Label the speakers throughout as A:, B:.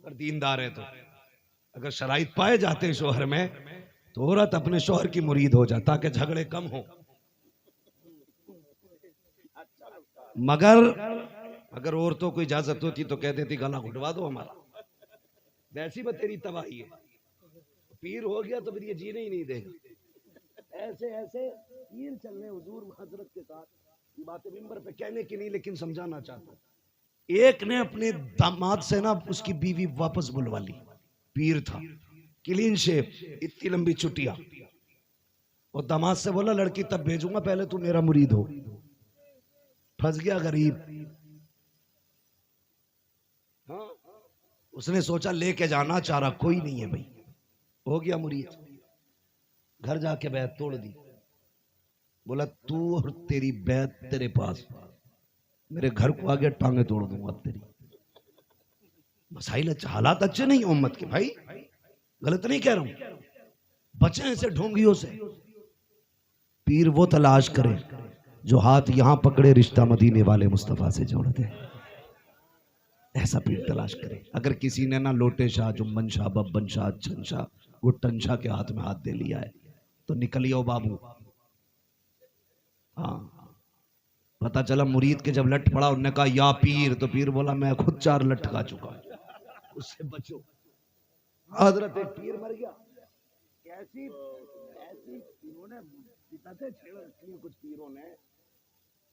A: अगर दीनदार है तो। अगर शराइत पाए जाते हैं शोहर में तो औरत अपने शोहर की मुरीद हो जाए ताकि झगड़े कम हो। मगर अगर औरतों को इजाजत होती तो कह देती गला घुटवा दो हमारा, वैसी में तेरी तबाही है। पीर हो गया तो फिर ये जीने ही नहीं देगा। ऐसे ऐसे पीर चलने हुजूर हजरत के साथ, बातें मिंबर पे कहने की नहीं लेकिन समझाना चाहता हूं। एक ने अपने दामाद से ना उसकी बीवी वापस बुलवा ली, पीर था, क्लीन शेप, इतनी लंबी छुट्टियां, और दामाद से बोला लड़की तब भेजूंगा पहले तू मेरा मुरीद हो। फंस गया गरीब। हाँ, उसने सोचा लेके जाना चारा कोई नहीं है भाई, हो गया मुरीद। घर जाके बैत तोड़ दी, बोला तू और तेरी बैत तेरे पास, मेरे घर को आगे टांगे तोड़ दूंगा तेरी। मसाइल हालात अच्छे नहीं उम्मत के भाई, गलत नहीं कह रहा हूं, बचे ऐसे ढोंगियों से। पीर वो तलाश करे जो हाथ यहां पकड़े रिश्ता मदीने वाले मुस्तफा से जोड़ दे, ऐसा पीर तलाश करे। अगर किसी ने ना लोटे शाह, जुम्मन शाह, बब्बन शाह, छन शाह, गुट्टन शाह के हाथ में हाथ दे लिया है तो निकलियो बाबू। हाँ, पता चला मुरीद के जब लट पड़ा उन्होंने कहा या पीर, तो पीर बोला मैं खुद 4 लट खा चुका हूं, उससे बचो। हजरत एक पीर मर गया। कैसी ऐसी इन्होंने बिताते छेड़ रखी, कुछ पीरों ने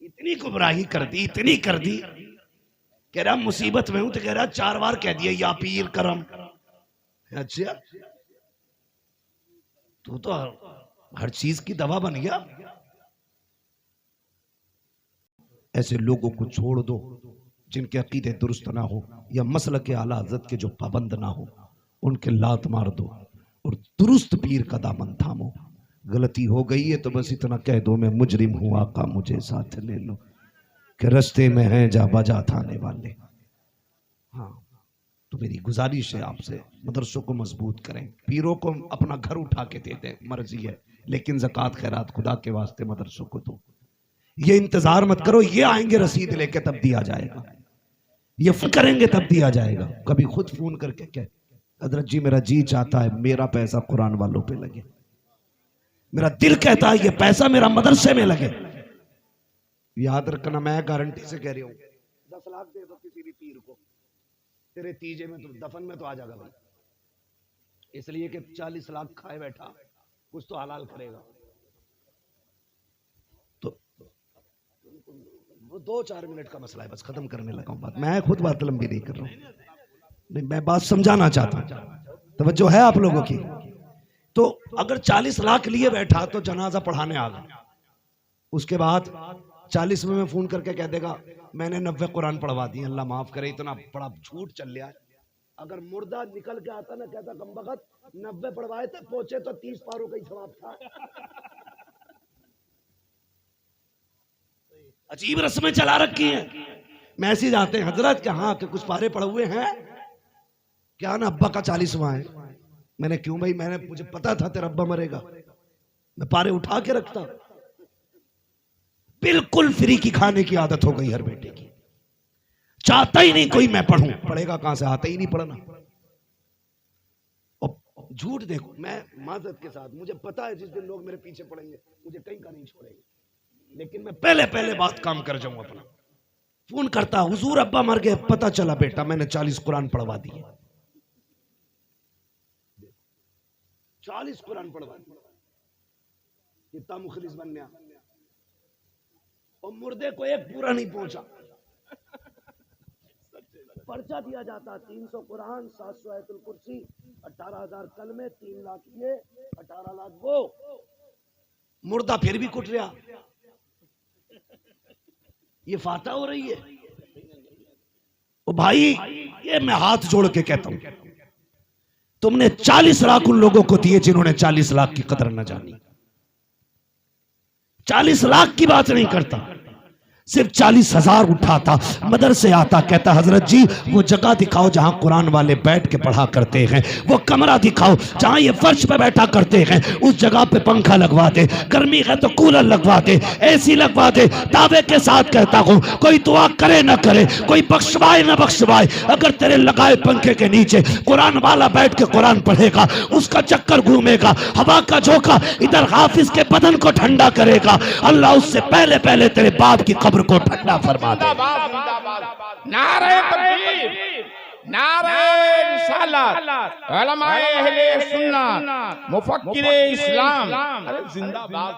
A: इतनी गुमराही कर दी, इतनी कर दी। कह रहा मुसीबत में हूं तो कह रहा 4 बार कह दिया या पीर करम। अच्छा, तू तो हर चीज की दवा बन गया। ऐसे लोगों को छोड़ दो जिनके अकीदे दुरुस्त ना हो या मसलक के आला हज़रत के जो पाबंद ना हो, उनके लात मार दो और दुरुस्त पीर का दामन थामो। गलती हो गई है तो बस इतना कह दो मैं मुजरिम हूं, आका मुझे साथ ले लो, कि रस्ते में हैं जा बजा थाने वाले। हाँ, तो मेरी गुजारिश है आपसे, मदरसों को मजबूत करें, पीरों को अपना घर उठा के दे दें, मर्जी है, लेकिन ज़कात खैरात खुदा के वास्ते मदरसों को दो। ये इंतजार मत करो ये आएंगे रसीद लेके तब दिया जाएगा, ये फोन करेंगे तब दिया जाएगा। कभी खुद फोन करके कह हजरत जी मेरा जी चाहता है मेरा पैसा कुरान वालों पे लगे, मेरा दिल कहता है ये पैसा मेरा मदरसे में लगे। याद रखना, मैं गारंटी से कह रही हूँ 10 लाख दे दो किसी भी पीर को, तेरे तीजे में तो दफन में तो आ जाएगा भाई, इसलिए कि 40 लाख खाए बैठा, कुछ तो हलाल करेगा। तो वो 2-4 मिनट का मसला है, बस खत्म करने लगा हूं बात। मैं खुद बात लंबी नहीं कर रहा हूं, नहीं मैं बात समझाना चाहता हूं, तवज्जो है आप लोगों की। तो अगर 40 लाख लिए बैठा तो जनाजा पढ़ाने आ गया, उसके बाद 40 में फोन करके कह देगा मैंने 90 कुरान पढ़वा दिए, अल्लाह माफ करे, इतना बड़ा झूठ चल रहा है। अगर मुर्दा निकल के आता ना कहता कम वक्त 90 पढ़वाए थे, पहुंचे तो 30 पारों का ही सवाब था। अजीब रस्में चला रखी हैं। मैसेज आते हैं हजरत के हाँ के कुछ पारे पढ़े हुए हैं क्या ना, अब्बा का 40वां है। मैंने क्यों भाई, मैंने मुझे पता था तेरा अब्बा मरेगा, मैं पारे उठा के रखता। बिल्कुल फ्री की खाने की आदत हो गई हर बेटे की, चाहता ही नहीं कोई मैं पढ़ूं, पढ़ेगा कहां से, आता ही नहीं पढ़ना। और झूठ देखो, मैं माजरत के साथ मुझे पता है जिस दिन लोग मेरे पीछे पड़ेंगे मुझे कहीं का नहीं छोड़ेंगे, लेकिन मैं पहले बात काम कर जाऊं अपना। फोन करता हुजूर अब्बा मर गए, पता चला बेटा मैंने 40 कुरान पढ़वा दिए, 40 कुरान पढ़वा दिए, कितना मुखलिस बन गया। और मुर्दे को एक पूरा नहीं पहुंचा, पर्चा दिया जाता 300 कुरान, 700 आयतुल कुर्सी, 18,000 कलमे, 3 लाख ये, 18 लाख वो। मुर्दा फिर भी कुट रहा, ये फाता हो रही है। ओ भाई, ये मैं हाथ जोड़ के कहता हूं, तुमने 40 लाख उन लोगों को दिए जिन्होंने 40 लाख की कदर न जानी। 40 लाख की बात नहीं करता, सिर्फ 40,000 उठाता, मदरसे आता, कहता हजरत जी वो जगह दिखाओ जहां कुरान वाले बैठ के पढ़ा करते हैं, वो कमरा दिखाओ जहां ये फर्श पे बैठा करते हैं, उस जगह पे पंखा लगवा दे, गर्मी है तो कूलर लगवा दे, एसी लगवा दे। दावे के साथ कहता हूं, कोई दुआ करे ना करे, कोई बख्शवाए ना बख्शवाए, अगर तेरे लगाए पंखे के नीचे कुरान वाला बैठ के कुरान पढ़ेगा, उसका चक्कर घूमेगा, हवा का झोंका इधर हाफिज के बदन को ठंडा करेगा, अल्लाह उससे पहले पहले तेरे बाप की कब्र को ठंडा फरमा दे।
B: नारे तकबीर, नारे रिसालत, उलमाए अहले सुन्नत, मुफक्किरे इस्लाम, अरे जिंदाबाद।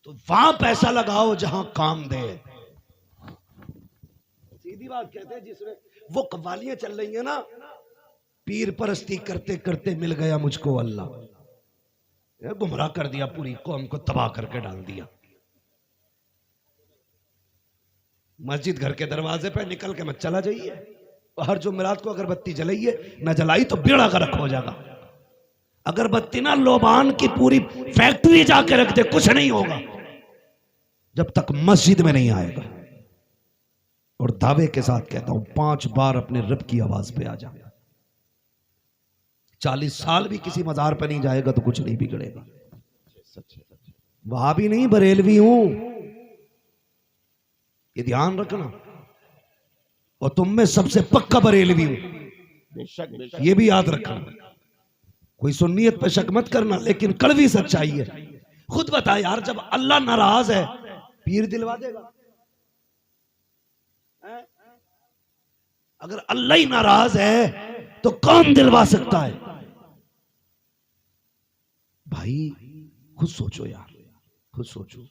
A: तो वहां पैसा लगाओ जहां काम दे। सीधी बात कहते हैं, जिसमें वो कव्वालियां चल रही है ना, पीर परस्ती करते करते मिल गया मुझको अल्लाह, गुमराह कर दिया, पूरी कौम को तबाह करके डाल दिया। मस्जिद घर के दरवाजे पे निकल के मत चला जाइए, हर जुमेरात को अगरबत्ती जलाइए, न जलाई तो बेड़ा गर्क हो जाएगा। अगरबत्ती ना लोबान की पूरी फैक्ट्री जाके रख दे, कुछ नहीं होगा जब तक मस्जिद में नहीं आएगा। और दावे के साथ कहता हूं, 5 बार अपने रब की आवाज पे आ जा। 40 साल भी किसी मजार पे नहीं जाएगा तो कुछ नहीं बिगड़ेगा। वहां भी नहीं, बरेलवी हूं, ये ध्यान रखना। और तुम में सबसे पक्का बरेलवी हूं, ये भी याद रखना। कोई सुन्नियत पे शक मत करना, लेकिन कड़वी सच्चाई है। खुद बता यार, जब अल्लाह नाराज है पीर दिलवा देगा? अगर अल्लाह ही नाराज है तो कौन दिलवा सकता है? भाई खुद सोचो यार, खुद सोचो।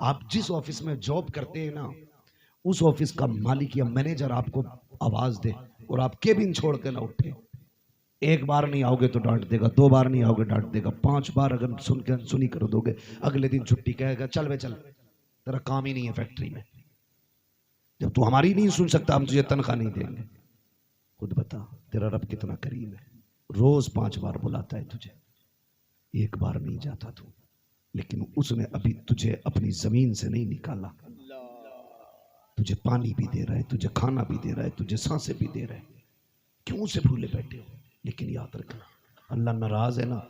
A: आप जिस ऑफिस में जॉब करते हैं ना, उस ऑफिस का मालिक या मैनेजर आपको आवाज दे और आप केबिन छोड़ के ना उठे, 1 बार नहीं आओगे तो डांट देगा, 2 बार नहीं आओगे डांट देगा, 5 बार अगर सुनी कर दोगे, अगले दिन छुट्टी कहेगा, चल बे चल, तेरा काम ही नहीं है फैक्ट्री में। जब तू हमारी नहीं सुन सकता, हम तुझे तनख्वाह नहीं देंगे। खुद बता, तेरा रब कितना करीम है, रोज 5 बार बुलाता है तुझे, 1 बार नहीं जाता तू, लेकिन उसने अभी तुझे अपनी जमीन से नहीं निकाला। तुझे पानी भी दे रहा है, तुझे खाना भी दे रहा है, तुझे सांसें भी दे रहा है, क्यों से भूले बैठे हो? लेकिन याद रखना, अल्लाह नाराज है ना,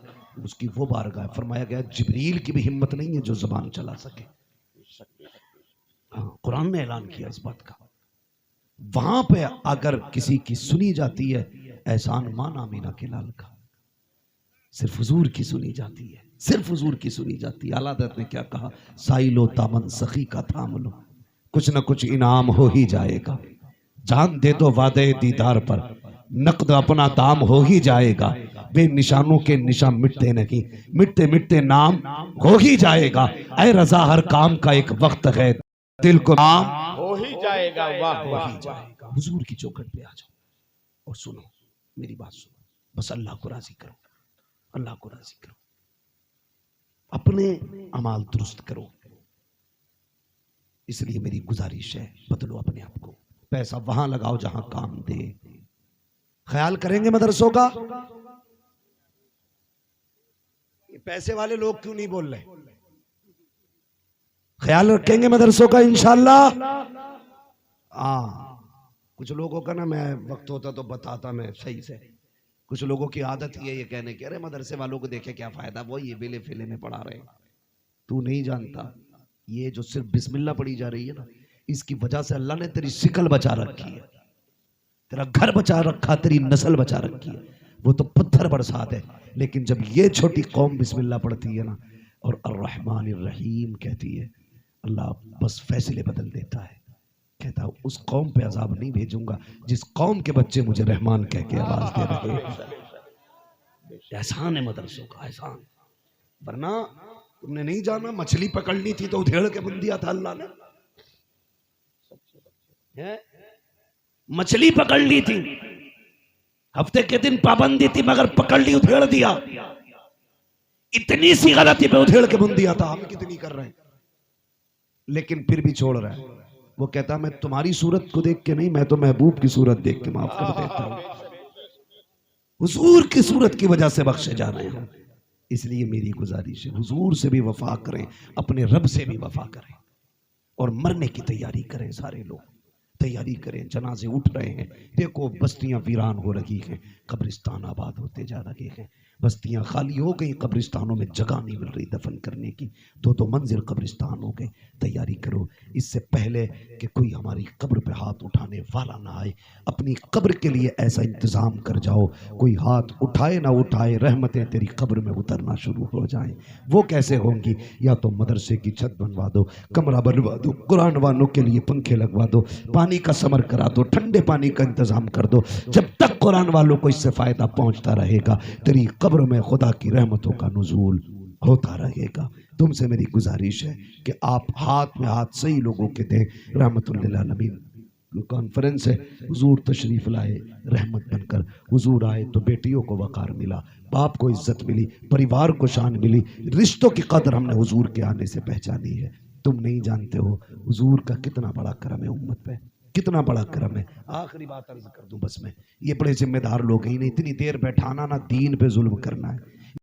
A: उसकी वो बारगाह है। फरमाया गया जिब्रील की भी हिम्मत नहीं है जो जबान चला सके। हाँ, कुरान ने ऐलान किया इस बात का। वहां पे अगर किसी की सुनी जाती है, एहसान माना मीना के लाल का, सिर्फ हुजूर की सुनी जाती है, सिर्फ हुजूर की सुनी जाती है। आला हज़रत ने क्या कहा, साइलो तामन सखी का थाम लो, कुछ ना कुछ इनाम हो ही जाएगा। जान दे दो वादे दीदार पर, नकद अपना दाम हो ही जाएगा। वे निशानों के निशान मिटते नहीं, मिटते मिटते नाम हो ही जाएगा। ऐ रजा हर काम का एक वक्त है, दिल को नाम
B: हो ही जाएगा। वाह
A: हो ही जाएगा। हुजूर की चौखट पे आ जाओ और सुनो मेरी बात, सुनो, बस अल्लाह को राजी करो, अल्लाह को राजी करो, अपने अमाल दुरुस्त करो। इसलिए मेरी गुजारिश है, बदलो अपने आप को। पैसा वहां लगाओ जहां काम दे। ख्याल करेंगे मदरसों का? ये पैसे वाले लोग क्यों नहीं बोल रहे? ख्याल रखेंगे मदरसों का इंशाअल्लाह। कुछ लोगों का ना, मैं वक्त होता तो बताता मैं सही से। कुछ लोगों की आदत ही है ये कहने की, अरे मदरसे वालों को देखे क्या फायदा, वो ये बेले फेले में पढ़ा रहे। तू नहीं जानता, ये जो सिर्फ बिस्मिल्लाह पढ़ी जा रही है ना, इसकी वजह से अल्लाह ने तेरी शिकल बचा रखी है, तेरा घर बचा रखा, तेरी नस्ल बचा रखी है। वो तो पत्थर बरसात है, लेकिन जब ये छोटी कौम बिस्मिल्लाह पढ़ती है ना और अर्रहमान रहीम कहती है, अल्लाह बस फैसले बदल देता है। कहता है उस कौम पे अजाब नहीं भेजूंगा जिस कौम के बच्चे मुझे रहमान कह के आवाज दे रहे हैं। एहसान है मदरसों का, एहसान। वरना तुमने नहीं जाना, मछली पकड़नी थी तो उधेड़ के बुन दिया था अल्लाह ने। मछली पकड़ ली थी, हफ्ते के दिन पाबंदी थी, मगर पकड़ ली, उधेड़ दिया। इतनी सी गलती पे उधेड़ के बुन दिया था। हम कितनी कर रहे हैं, लेकिन फिर भी छोड़ रहा है। वो कहता मैं तुम्हारी सूरत को देख के नहीं, मैं तो महबूब की सूरत देख के माफ कर देता हूं। हुजूर की सूरत की वजह से बख्शे जा रहे हैं। इसलिए मेरी गुजारिश है, हुजूर से भी वफा करें, अपने रब से भी वफा करें। और मरने की तैयारी करें। सारे लोग तैयारी करें, जनाजे उठ रहे हैं। देखो बस्तियां वीरान हो रही हैं, कब्रिस्तान आबाद होते जा रहे हैं, बस्तियां खाली हो गई, कब्रिस्तानों में जगह नहीं मिल रही दफन करने की, दो मंजिल कब्रिस्तान हो गए। तैयारी करो इससे पहले कि कोई हमारी कब्र पे हाथ उठाने वाला ना आए। अपनी कब्र के लिए ऐसा इंतज़ाम कर जाओ, कोई हाथ उठाए ना उठाए, रहमतें तेरी कब्र में उतरना शुरू हो जाएं। वो कैसे होंगी? या तो मदरसे की छत बनवा दो, कमरा बनवा दो, कुरान वालों के लिए पंखे लगवा दो, पानी का समर करा दो, ठंडे पानी का इंतजाम कर दो। जब तक कुरान वालों को इससे फायदा पहुंचता रहेगा, तेरी कब्र में खुदा की रहमतों का नुज़ूल होता रहेगा। तुमसे मेरी गुजारिश है कि आप हाथ में हाथ सही लोगों के दें। रहमतुल लिल आलमीन कॉन्फ्रेंस है, हुजूर तशरीफ लाए, रहमत बनकर हुजूर आए तो बेटियों को वक़ार मिला, बाप को इज्जत मिली, परिवार को शान मिली, रिश्तों की कदर हमने हुजूर के आने से पहचानी है। तुम नहीं जानते हो हुजूर का कितना बड़ा करम है उम्मत पे, कितना बड़ा करम है। आखिरी बात अर्ज कर दूं बस मैं, ये बड़े जिम्मेदार लोग हैं, इन्हें इतनी देर बैठाना ना दीन पे जुल्म करना है।